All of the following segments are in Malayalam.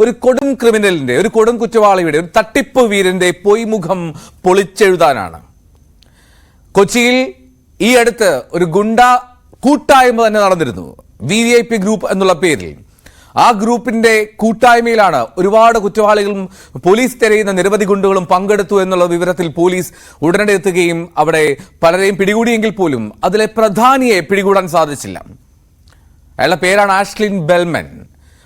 ഒരു കൊടും ക്രിമിനലിന്റെ, ഒരു കൊടും കുറ്റവാളിയുടെ, ഒരു തട്ടിപ്പ് വീരന്റെ പൊയ്മുഖം പൊളിച്ചെഴുതാനാണ്. കൊച്ചിയിൽ ഈ അടുത്ത് ഒരു ഗുണ്ട കൂട്ടായ്മ തന്നെ നടന്നിരുന്നു, VIP ഗ്രൂപ്പ് എന്നുള്ള പേരിൽ. ആ ഗ്രൂപ്പിന്റെ കൂട്ടായ്മയിലാണ് ഒരുപാട് കുറ്റവാളികളും പോലീസ് തിരയുന്ന നിരവധി ഗുണ്ടുകളും പങ്കെടുത്തു എന്നുള്ള വിവരത്തിൽ പോലീസ് ഉടനടി എത്തുകയും അവിടെ പലരെയും പിടികൂടിയെങ്കിൽ പോലും അതിലെ പ്രധാനിയെ പിടികൂടാൻ സാധിച്ചില്ല. അയാളുടെ പേരാണ് ആഷ്ലിൻ ബെൽമൻ.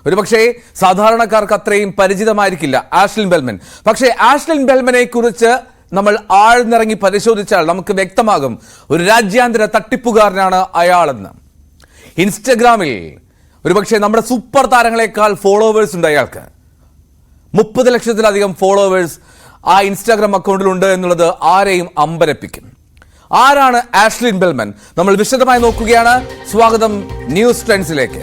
ഒരുപക്ഷെ സാധാരണക്കാർക്ക് അത്രയും പരിചിതമായിരിക്കില്ല ആഷ്ലിൻ ബെൽമൻ. പക്ഷേ ആഷ്ലിൻ ബെൽമനെ കുറിച്ച് നമ്മൾ ആഴ്ന്നിറങ്ങി പരിശോധിച്ചാൽ നമുക്ക് വ്യക്തമാകും ഒരു രാജ്യാന്തര തട്ടിപ്പുകാരനാണ് അയാളെന്ന്. ഇൻസ്റ്റഗ്രാമിൽ ഒരുപക്ഷെ നമ്മുടെ സൂപ്പർ താരങ്ങളെക്കാൾ ഫോളോവേഴ്സ് ഉണ്ട് അയാൾക്ക്. 30 ലക്ഷത്തിലധികം ഫോളോവേഴ്സ് ആ ഇൻസ്റ്റാഗ്രാം അക്കൗണ്ടിലുണ്ട് എന്നുള്ളത് ആരെയും അമ്പരപ്പിക്കും. ആരാണ് ആഷ്ലിൻ ബെൽമൻ? നമ്മൾ വിശദമായി നോക്കുകയാണ്. സ്വാഗതം ന്യൂസ് ട്രെൻഡ്സിലേക്ക്.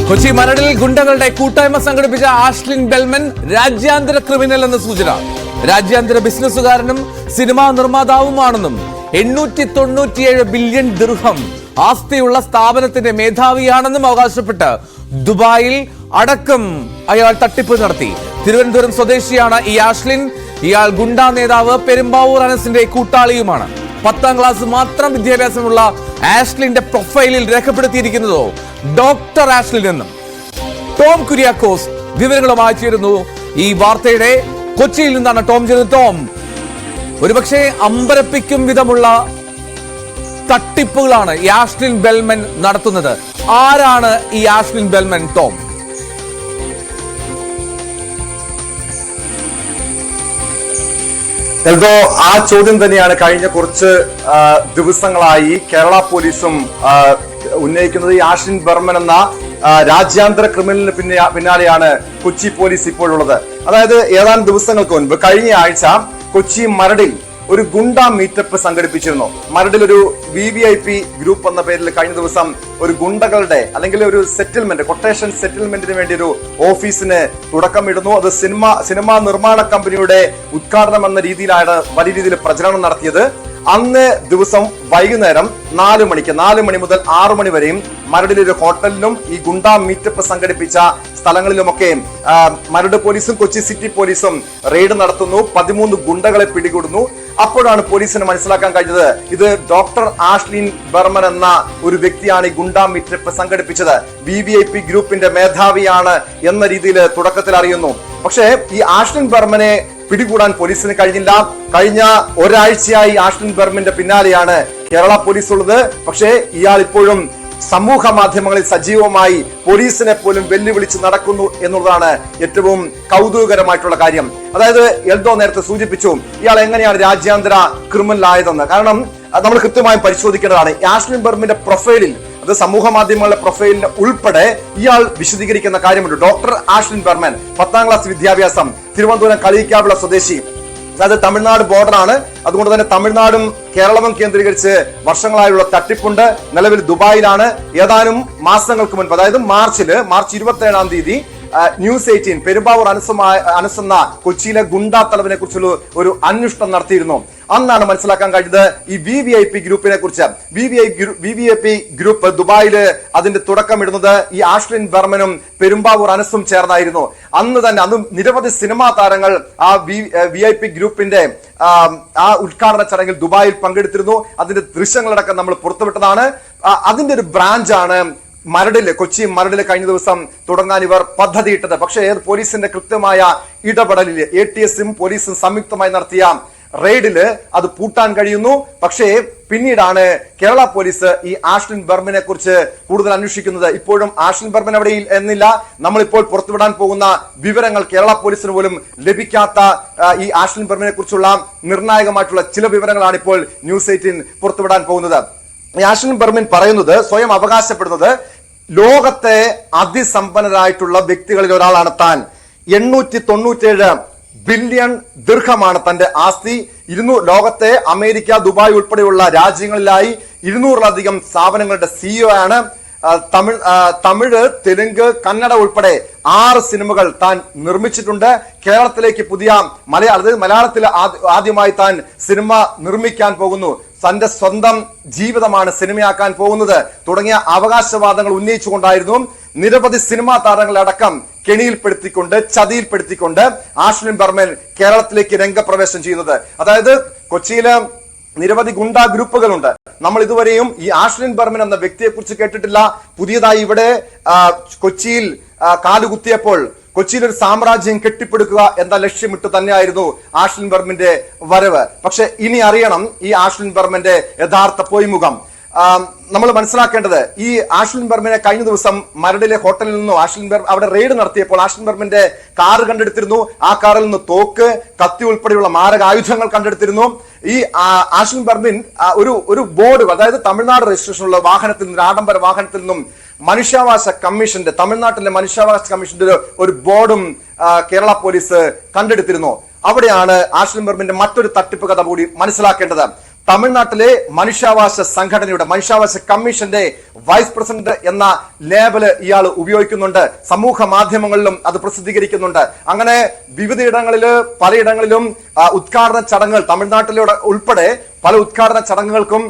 കൊച്ചി മരടിൽ ഗുണ്ടകളുടെ കൂട്ടായ്മ സംഘടിപ്പിച്ച ആഷ്ലിൻ ബെൽമൻ രാജ്യാന്തര ക്രിമിനൽ എന്ന സൂചന. രാജ്യാന്തര ബിസിനസ്സുകാരനും സിനിമാ നിർമ്മാതാവുമാണെന്നും 897 ബില്യൺ ദിർഹം ആസ്തിയുള്ള സ്ഥാപനത്തിന്റെ മേധാവിയാണെന്നും അവകാശപ്പെട്ട് ദുബായിൽ അടക്കം അയാൾ തട്ടിപ്പ് നടത്തി. തിരുവനന്തപുരം സ്വദേശിയാണ് ഈ ആഷ്ലിൻ. ഇയാൾ ഗുണ്ടാ നേതാവ് പെരുമ്പാവൂർ അനസിന്റെ കൂട്ടാളിയുമാണ്. 10ാം ക്ലാസ് മാത്രം വിദ്യാഭ്യാസമുള്ള ആഷ്ലിന്റെ പ്രൊഫൈലിൽ രേഖപ്പെടുത്തിയിരിക്കുന്നതോ ഡോക്ടർ ആഷ്ലിൻ എന്നും. ടോം കുര്യാക്കോസ് വിവരങ്ങളുമായി ചേരുന്നു ഈ വാർത്തയുടെ. കൊച്ചിയിൽ നിന്നാണ് ടോം ചേരുന്നത്. ടോം, ഒരുപക്ഷെ അമ്പരപ്പിക്കും വിധമുള്ള തട്ടിപ്പുകളാണ് ഈ ആഷ്ലിൻ ബെൽമൻ നടത്തുന്നത്. ആരാണ് ഈ ആഷ്ലിൻ ബെൽമൻ, ടോം? എൽദോ, ആ ചോദ്യം തന്നെയാണ് കഴിഞ്ഞ കുറച്ച് ദിവസങ്ങളായി കേരള പോലീസും ഉന്നയിക്കുന്നത്. ഈ ആഷ്ലിൻ ബെൽമൻ എന്ന രാജ്യാന്തര ക്രിമിനലിന് പിന്നാലെയാണ് കൊച്ചി പോലീസ് ഇപ്പോഴുള്ളത്. അതായത് ഏതാനും ദിവസങ്ങൾക്ക് മുൻപ് കഴിഞ്ഞ ആഴ്ച കൊച്ചി മരടിൽ ഒരു ഗുണ്ട മീറ്റപ്പ് സംഘടിപ്പിച്ചിരുന്നു. മരടിൽ ഒരു VVIP ഗ്രൂപ്പ് എന്ന പേരിൽ കഴിഞ്ഞ ദിവസം ഒരു ഗുണ്ടകളുടെ അല്ലെങ്കിൽ ഒരു സെറ്റിൽമെന്റ്, കൊട്ടേഷൻ സെറ്റിൽമെന്റിന് വേണ്ടി ഒരു ഓഫീസിന് തുടക്കമിടുന്നു. അത് സിനിമാ നിർമ്മാണ കമ്പനിയുടെ ഉദ്ഘാടനം എന്ന രീതിയിലാണ് വലിയ രീതിയിൽ പ്രചരണം നടത്തിയത്. അന്ന് ദിവസം വൈകുന്നേരം 4 മണി മുതൽ 6 മണി വരെയും മരടിലൊരു ഹോട്ടലിലും ഈ ഗുണ്ടാ മീറ്റപ്പ് സംഘടിപ്പിച്ച സ്ഥലങ്ങളിലുമൊക്കെ മരട് പോലീസും കൊച്ചി സിറ്റി പോലീസും റെയ്ഡ് നടത്തുന്നു. 13 ഗുണ്ടകളെ പിടികൂടുന്നു. അപ്പോഴാണ് പോലീസിന് മനസ്സിലാക്കാൻ കഴിഞ്ഞത് ഇത് ഡോക്ടർ ആഷ്ലിൻ ബെൽമൻ എന്ന ഒരു വ്യക്തിയാണ് ഈ ഗുണ്ടാ മീറ്റപ്പ് സംഘടിപ്പിച്ചത്. VVIP ഗ്രൂപ്പിന്റെ മേധാവിയാണ് എന്ന രീതിയിൽ തുടക്കത്തിൽ അറിയുന്നു. പക്ഷേ ഈ ആഷ്ലിൻ ബെൽമനെ പിടികൂടാൻ പോലീസിന് കഴിഞ്ഞില്ല. കഴിഞ്ഞ ഒരാഴ്ചയായി ആഷ്ലിൻ ബെൽമന്റെ പിന്നാലെയാണ് കേരള പോലീസ് ഉള്ളത്. പക്ഷേ ഇയാൾ ഇപ്പോഴും സമൂഹ മാധ്യമങ്ങളിൽ സജീവമായി പോലീസിനെ പോലും വെല്ലുവിളിച്ച് നടക്കുന്നു എന്നുള്ളതാണ് ഏറ്റവും കൗതുകകരമായിട്ടുള്ള കാര്യം. അതായത് എൽദോ നേരത്തെ സൂചിപ്പിച്ചു ഇയാൾ എങ്ങനെയാണ് രാജ്യാന്തര ക്രിമിനൽ ആയതെന്ന്. കാരണം നമ്മൾ കൃത്യമായും പരിശോധിക്കേണ്ടതാണ്. ആഷ്ലിൻ ബെൽമന്റെ പ്രൊഫൈലിൽ, അത് സമൂഹ മാധ്യമങ്ങളുടെ പ്രൊഫൈലിൽ ഉൾപ്പെടെ ഇയാൾ വിശദീകരിക്കുന്ന കാര്യമുണ്ട്. ഡോക്ടർ ആഷ്ലിൻ ബെൽമൻ, 10ാം ക്ലാസ് വിദ്യാഭ്യാസം, തിരുവനന്തപുരം കളിയിക്കാവിള സ്വദേശി. അതായത് തമിഴ്നാട് ബോർഡറാണ്. അതുകൊണ്ട് തന്നെ തമിഴ്നാടും കേരളവും കേന്ദ്രീകരിച്ച് വർഷങ്ങളായുള്ള തട്ടിപ്പുണ്ട്. നിലവിൽ ദുബായിലാണ്. ഏതാനും മാസങ്ങൾക്ക് മുൻപ്, അതായത് മാർച്ച് 27-ാം തീയതി ന്യൂസ് 18 പെരുമ്പാവൂർ അനസെന്ന കൊച്ചിയിലെ ഗുണ്ടാ തലവനെ കുറിച്ചുള്ള ഒരു അന്വേഷണം നടത്തിയിരുന്നു. അന്നാണ് മനസ്സിലാക്കാൻ കഴിഞ്ഞത് ഈ VVIP ഗ്രൂപ്പിനെ കുറിച്ച്. VVIP ഗ്രൂപ്പ് ദുബായില് അതിന്റെ തുടക്കമിടുന്നത് ഈ ആഷ്ലിൻ ബെൽമനും പെരുമ്പാവൂർ അനസും ചേർന്നായിരുന്നു. അന്ന് നിരവധി സിനിമാ താരങ്ങൾ ആ VIP ഗ്രൂപ്പിന്റെ ആ ഉദ്ഘാടന ചടങ്ങിൽ ദുബായിൽ പങ്കെടുത്തിരുന്നു. അതിന്റെ ദൃശ്യങ്ങളടക്കം നമ്മൾ പുറത്തുവിട്ടതാണ്. അതിന്റെ ഒരു ബ്രാഞ്ചാണ് കൊച്ചി മരടില് കഴിഞ്ഞ ദിവസം തുടങ്ങാൻ ഇവർ പദ്ധതിയിട്ടത്. പക്ഷേ പോലീസിന്റെ കൃത്യമായ ഇടപെടലിൽ ATSും പോലീസും സംയുക്തമായി നടത്തിയ റെയ്ഡില് അത് പൂട്ടാൻ കഴിയുന്നു. പക്ഷേ പിന്നീടാണ് കേരള പോലീസ് ഈ ആഷ്ലിൻ ബെൽമനെ കുറിച്ച് കൂടുതൽ അന്വേഷിക്കുന്നത്. ഇപ്പോഴും ആഷ്ലിൻ ബെൽമൻ അവിടെ എന്നില്ല. നമ്മളിപ്പോൾ പുറത്തുവിടാൻ പോകുന്ന വിവരങ്ങൾ കേരള പോലീസിന് പോലും ലഭിക്കാത്ത ഈ ആഷ്ലിൻ ബെൽമനെ കുറിച്ചുള്ള നിർണായകമായിട്ടുള്ള ചില വിവരങ്ങളാണ് ഇപ്പോൾ ന്യൂസ് 18 പുറത്തുവിടാൻ പോകുന്നത്. ഈ ആഷ്ലിൻ ബെൽമൻ പറയുന്നത്, സ്വയം അവകാശപ്പെടുന്നത്, ലോകത്തെ അതിസമ്പന്നരായിട്ടുള്ള വ്യക്തികളിൽ ഒരാളാണ് താൻ. 897 ബില്യൺ ദിർഹമാണ് തന്റെ ആസ്തി. ലോകത്തെ അമേരിക്ക, ദുബായ് ഉൾപ്പെടെയുള്ള രാജ്യങ്ങളിലായി 200-ലധികം സ്ഥാപനങ്ങളുടെ CEO ആണ്. തമിഴ്, തെലുങ്ക്, കന്നഡ ഉൾപ്പെടെ 6 സിനിമകൾ താൻ നിർമ്മിച്ചിട്ടുണ്ട്. കേരളത്തിലേക്ക് മലയാളത്തിൽ ആദ്യമായി താൻ സിനിമ നിർമ്മിക്കാൻ പോകുന്നു. തന്റെ സ്വന്തം ജീവിതമാണ് സിനിമയാക്കാൻ പോകുന്നത് തുടങ്ങിയ അവകാശവാദങ്ങൾ ഉന്നയിച്ചുകൊണ്ടായിരുന്നു നിരവധി സിനിമാ താരങ്ങളടക്കം കെണിയിൽപ്പെടുത്തിക്കൊണ്ട് ചതിയിൽപ്പെടുത്തിക്കൊണ്ട് ആശ്വിൻ ബർമൻ കേരളത്തിലേക്ക് രംഗപ്രവേശം ചെയ്യുന്നത്. അതായത് കൊച്ചിയിലെ നിരവധി ഗുണ്ടാ ഗ്രൂപ്പുകളുണ്ട്. നമ്മൾ ഇതുവരെയും ഈ ആശ്വിൻ ബർമൻ എന്ന വ്യക്തിയെ കുറിച്ച് കേട്ടിട്ടില്ല. പുതിയതായി ഇവിടെ കൊച്ചിയിൽ കാലുകുത്തിയപ്പോൾ കൊച്ചിയിൽ ഒരു സാമ്രാജ്യം കെട്ടിപ്പടുക്കുക എന്ന ലക്ഷ്യമിട്ട് തന്നെയായിരുന്നു ആശ്വിൻ ബർമന്റെ വരവ്. പക്ഷെ ഇനി അറിയണം ഈ ആശ്വിൻ ബർമന്റെ യഥാർത്ഥ പൊയ്മുഖം. നമ്മൾ മനസ്സിലാക്കേണ്ടത് ഈ ആശ്വിൻ ബർമനെ കഴിഞ്ഞ ദിവസം മരടിലെ ഹോട്ടലിൽ നിന്നും അവിടെ റെയ്ഡ് നടത്തിയപ്പോൾ ആശ്വിൻ ബർമന്റെ കാർ കണ്ടെടുത്തിരുന്നു. ആ കാറിൽ നിന്ന് തോക്ക്, കത്തി ഉൾപ്പെടെയുള്ള മാരകായുധങ്ങൾ കണ്ടെടുത്തിരുന്നു. ഈ ആശ്വിൻ ബർമൻ ഒരു ബോർഡ്, അതായത് തമിഴ്നാട് രജിസ്ട്രേഷനുള്ള വാഹനത്തിൽ നിന്ന്, ആഡംബര വാഹനത്തിൽ നിന്നും മനുഷ്യാവകാശ കമ്മീഷന്റെ, തമിഴ്നാട്ടിലെ മനുഷ്യാവകാശ കമ്മീഷന്റെ ഒരു ബോർഡും കേരള പോലീസ് കണ്ടെടുത്തിരുന്നു. അവിടെയാണ് ആശ്വിൻ ബർമന്റെ മറ്റൊരു തട്ടിപ്പ് കഥ കൂടി മനസ്സിലാക്കേണ്ടത്. തമിഴ്നാട്ടിലെ മനുഷ്യാവകാശ സംഘടനയുടെ, മനുഷ്യാവകാശ കമ്മീഷന്റെ വൈസ് പ്രസിഡന്റ് എന്ന ലേബല് ഇയാൾ ഉപയോഗിക്കുന്നുണ്ട്. സമൂഹ മാധ്യമങ്ങളിലും അത് പ്രസിദ്ധീകരിക്കുന്നുണ്ട്. അങ്ങനെ വിവിധയിടങ്ങളില് പലയിടങ്ങളിലും ഉദ്ഘാടന ചടങ്ങുകൾ, തമിഴ്നാട്ടിലൂടെ ഉൾപ്പെടെ പല ഉദ്ഘാടന ചടങ്ങുകൾക്കും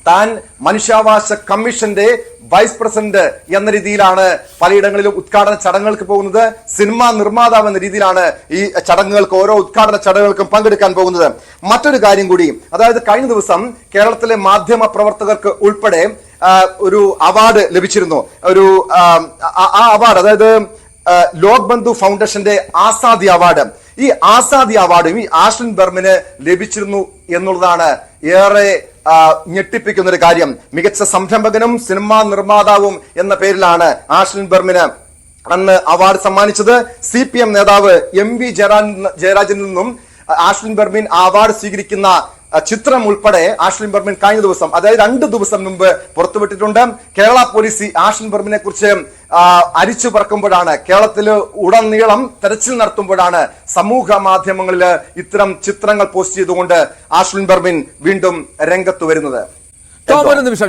താൻ മനുഷ്യാവകാശ കമ്മീഷന്റെ വൈസ് പ്രസിഡന്റ് എന്ന രീതിയിലാണ് പലയിടങ്ങളിലും ഉദ്ഘാടന ചടങ്ങുകൾക്ക് പോകുന്നത്. സിനിമാ നിർമ്മാതാവ് എന്ന രീതിയിലാണ് ഈ ചടങ്ങുകൾക്ക്, ഓരോ ഉദ്ഘാടന ചടങ്ങുകൾക്കും പങ്കെടുക്കാൻ പോകുന്നത്. മറ്റൊരു കാര്യം കൂടി, അതായത് കഴിഞ്ഞ ദിവസം കേരളത്തിലെ മാധ്യമ പ്രവർത്തകർക്ക് ഉൾപ്പെടെ ഒരു അവാർഡ് ലഭിച്ചിരുന്നു. ആ അവാർഡ്, അതായത് ലോക് ബന്ധു ഫൗണ്ടേഷന്റെ ആസാദി അവാർഡ്. ഈ ആസാദി അവാർഡും ഈ ആശ്വിൻ ബർമന് ലഭിച്ചിരുന്നു എന്നുള്ളതാണ് ഏറെ ഞെട്ടിപ്പിക്കുന്ന ഒരു കാര്യം. മികച്ച സംരംഭകനും സിനിമാ നിർമ്മാതാവും എന്ന പേരിലാണ് ആശ്വിൻ ബർമന് അന്ന് അവാർഡ് സമ്മാനിച്ചത്. CPM നേതാവ് MV ജയരാജനിൽ നിന്നും ആശ്വിൻ ബർമൻ അവാർഡ് സ്വീകരിക്കുന്ന ചിത്രം ഉൾപ്പെടെ ആശ്വിൻ ബർമൻ കഴിഞ്ഞ ദിവസം, അതായത് 2 ദിവസം മുമ്പ് പുറത്തുവിട്ടിട്ടുണ്ട്. കേരള പോലീസ് ആശ്വിൻ ബർമനെ കുറിച്ച് അരിച്ചു പറക്കുമ്പോഴാണ്, കേരളത്തിൽ ഉടനീളം തെരച്ചിൽ നടത്തുമ്പോഴാണ് സമൂഹ മാധ്യമങ്ങളിൽ ഇത്തരം ചിത്രങ്ങൾ പോസ്റ്റ് ചെയ്തുകൊണ്ട് ആശ്വിൻ ബർമൻ വീണ്ടും രംഗത്ത് വരുന്നത്. നിമിഷം